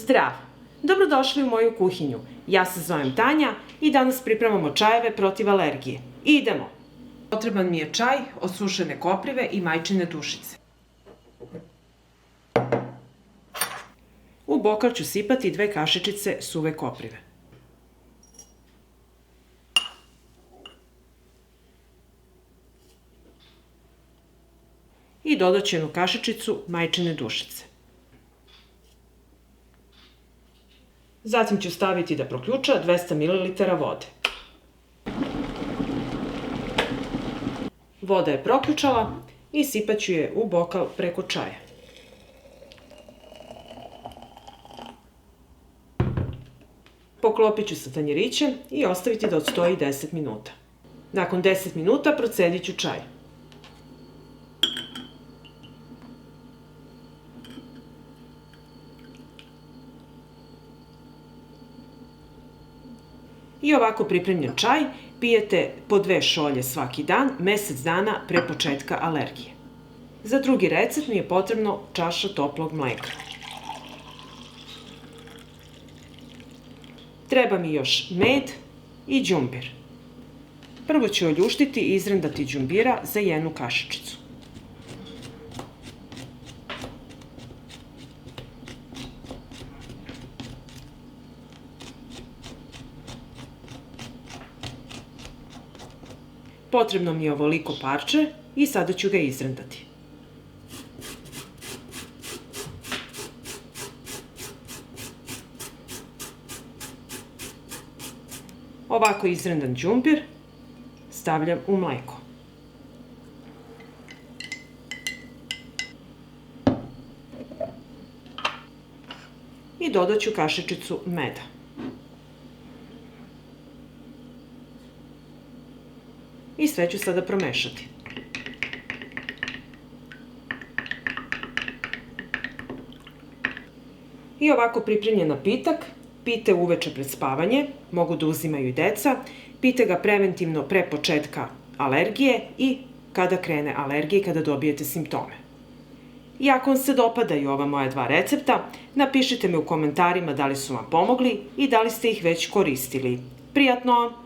Zdrav! Dobrodošli u moju kuhinju. Ja se zovem Tanja i danas pripremamo čajeve protiv alergije. Idemo! Potreban mi je čaj od sušene koprive i majčine dušice. U bokal ću sipati 2 kašičice suve koprive. I dodat ću 1 kašičicu majčine dušice. Zatim ću staviti da proključa 200 ml vode. Voda je proključala i sipat ću je u bokal preko čaja. Poklopit ću sa tanjirićem i ostaviti da odstoji 10 minuta. Nakon 10 minuta procedit ću čaj. I ovako pripremljen čaj pijete po 2 šolje svaki dan, mesec dana pre početka alergije. Za drugi recept mi je potrebno čaša toplog mleka. Treba mi još med i đumbir. Prvo ću oljuštiti i izrendati đumbira za 1 kašičicu. Potrebno mi je ovoliko parče i sada ću ga izrendati. Ovako izrendan đumbir stavljam u mleko. I dodat ću kašičicu meda. I sve ću sada promešati. I ovako pripremljen napitak pijte uveče pred spavanje, mogu da uzimaju i deca, pijte ga preventivno pre početka alergije i kada krene alergija i kada dobijete simptome. I ako vam se dopadaju ova moja 2 recepta, napišite mi u komentarima da li su vam pomogli i da li ste ih već koristili. Prijatno!